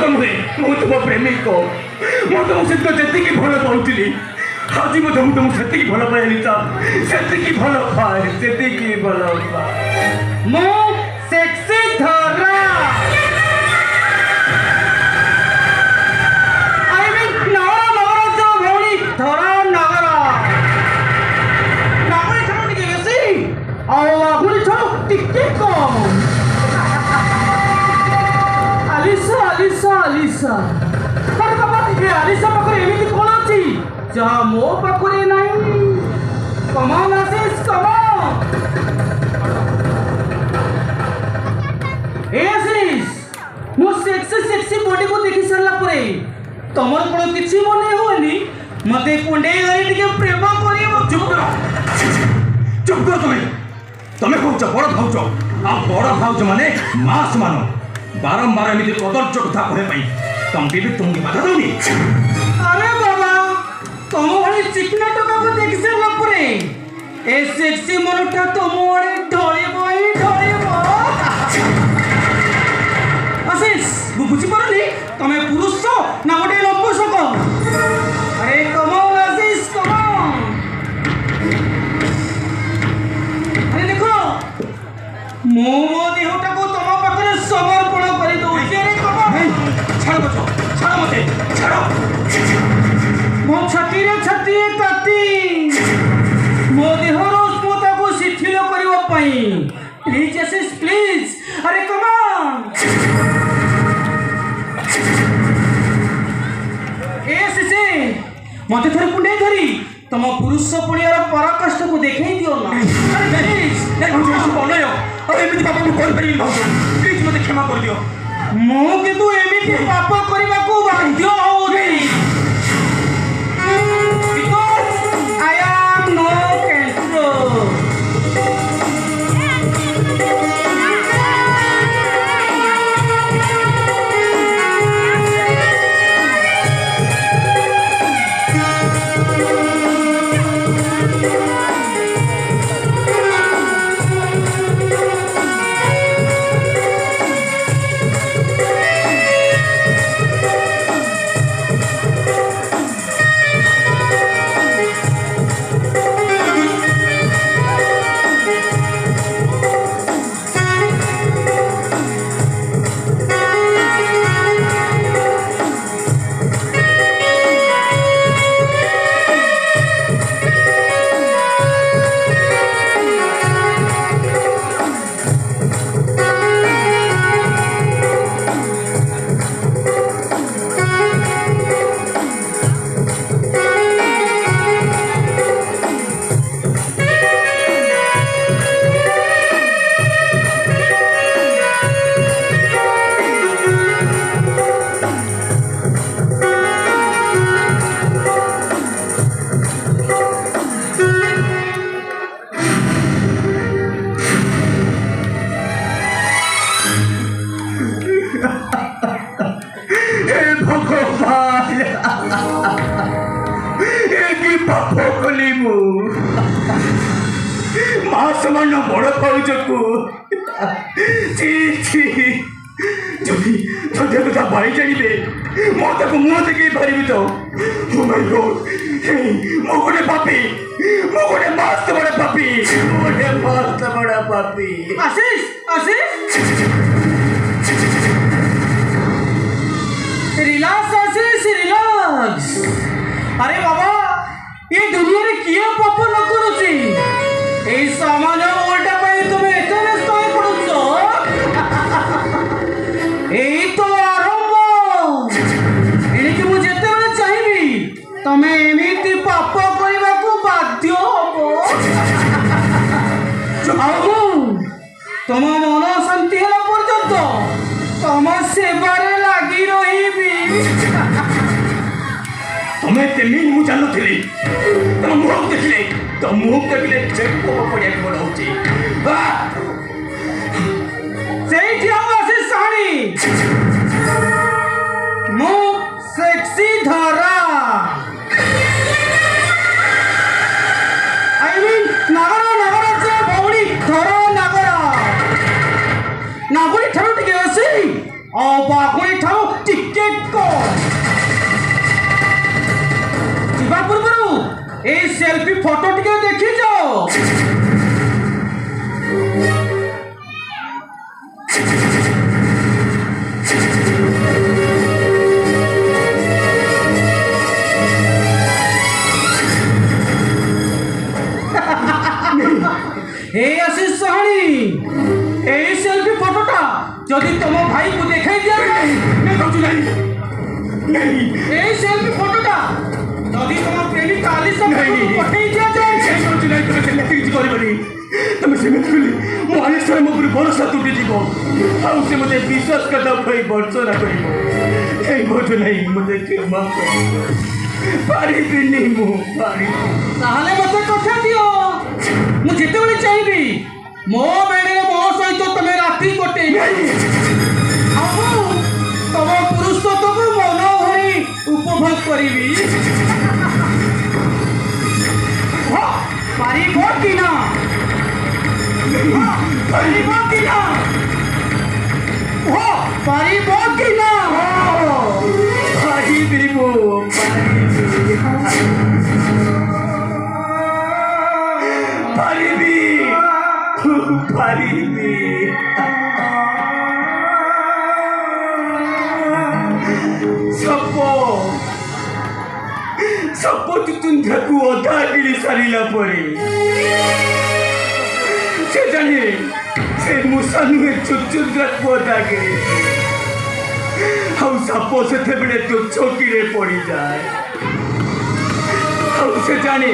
नुहे मु तुम प्रेमिक मु तुम सहित जी भल पाऊली आज तुमको से भल पाए निशा से भल पाए से भल पाए मो सेक्सी धरा आई मीन नगर नगर जो भौणी धरा नगर नगर ठाରୁ ଟିକେ ବେଶୀ ଆଉ ଆଗୁଳି ଠାରୁ ଟିକେ କମ ଆଲିସା ଆଲିସା ଆଲିସା ଆରେ ବାବା ଏ ଆଲିସା ପାଖରେ ଏମିତି କ'ଣ ଅଛି ଯାହା ମୋ ପାଖରେ ନାହିଁ କମାନ୍ ଆଶିଷ କମାନ୍ ए आशीष मो सेक्सी बॉडी को देखि सारला परे तमर कोन किछि मने होनी मते कुंडे गरी टिके प्रेम करियो चुप करो तुम्हें कौच बड़ भाउच आ बड़ भाउच माने मास मानो बारंबार एमती कदर्य कथा कहे तुम भी तुमको बाधा दौनी अरे बाबा तुम भली चिकना टका को देखि सारला परे ए सेक्सी मनटा तुम ओळे ढळिबो आशीष मु बुझी पारनी तमे पुरुष ना गोटे नपुंसक अरे कमॉन आशीष कमॉन अरे देखो मो देहटा को तुम पाखरे समर्पण कर दउछि अरे कमॉन छाड़ बचो छाड़ मते छाड़ो मो छाती रे छाती ताती मो देहर उष्णता को शिथिल करबा पई प्लीज आशीष प्लीज अरे कमॉन मत थोड़े कुंडे धरी तुम पुरुष पुलियार पराकाष्ठ को देखई दियो ना अरे अनय अरे एमती पाप को कर परिन भाउच प्लीज मते क्षमा कर दियो मो किंतु एमती पाप करबा को बाध्य होउनी because I am no control मासमान बड़ पाउच को कथा भाई जाने मत मुह देखे पारि तो मो गोटे पापी मो गोटे मस्त बड़ा पापी गोटे मस्त बड़ा पापी आशीष आशीष रिलैक्स आशीष रिलैक्स अरे बाबा ये दुनिया रे किए पाप न करूची ए सामान्य उल्टा पाई तुम्हें एते व्यस्त होई पडुछो एई तो आरंभ एने कि मु जेते बेले चाहिबी तमे एमिति पाप करबा को बाध्य होबो आउ तुम मन शांति होला पर्यंत तुम सेवारे लागी रहिबी तुम्हें तेमिन मु जानु थिली तुम मुख देखले तो मुख देखले चेक को पड़िया के बड़ा होची सेठी हम आशीष साणी मु सेक्सी धरा आई मीन नगर नगर से भौणी धरा नगर नागुरी ठारू टिके आसी और बागुरी ठारू टिके সেলফি ফটো টিকে দেখি যাও। এই আশিস সাহানি, এই সেলফি ফটোটা যদি তোমার ভাইকে দেখাই দিয়া যায়, এই সেলফি ফটোটা যদি তোমার প্রেমিকা আলিসা পঠাই দিয়া যায়, କିଛି କରିବନି। ତମେ ସେମିତି ବୋଲି ମୁଁ ଆଲିସାର ମୋ ଉପରେ ଭରସା ତୁଟିଯିବ, ଆଉ ସେ ମୋତେ ବିଶ୍ୱାସଘାତକ କହି ବର୍ଚ୍ଚନା କରିବ। এই ବୋଝ ନାହିଁ, ମୋତେ କ୍ଷମା କରିବ। ପାରିବିନି, ମୁଁ ପାରିବି। তাহলে মতে কথা দিও, ମୁଁ ଯେତେବେଳେ ଚାହିଁବି ମୋ ବେଡରେ ମୋ ସହିତ ତମେ ରାତି କଟେଇବ, ଆଉ ମୁଁ ତମ ପୁରୁଷତ୍ୱକୁ ମନ ଭରି ଉପଭୋଗ କରିବି। ପାରିବ କି ନା? ପାରିବ କି ନା? ପାରିବ କି ନା? ପାରିବି, ମୁଁ ପାରିବି, ପାରିବି। ସପ ଚୁଚୁନ୍ଧାକୁ ଅଧା ଗିଳି ସାରିଲା ପରେ ସେ ଜାଣେ ସେ ମୂଷା ନୁହେଁ, ଚୁଚୁନ୍ଧାକୁ ଅଧା ଗିଳି। ଆଉ ସାପ ସେତେବେଳେ ତୋ ଚକିରେ ପଡ଼ିଯାଏ, ଆଉ ସେ ଜାଣେ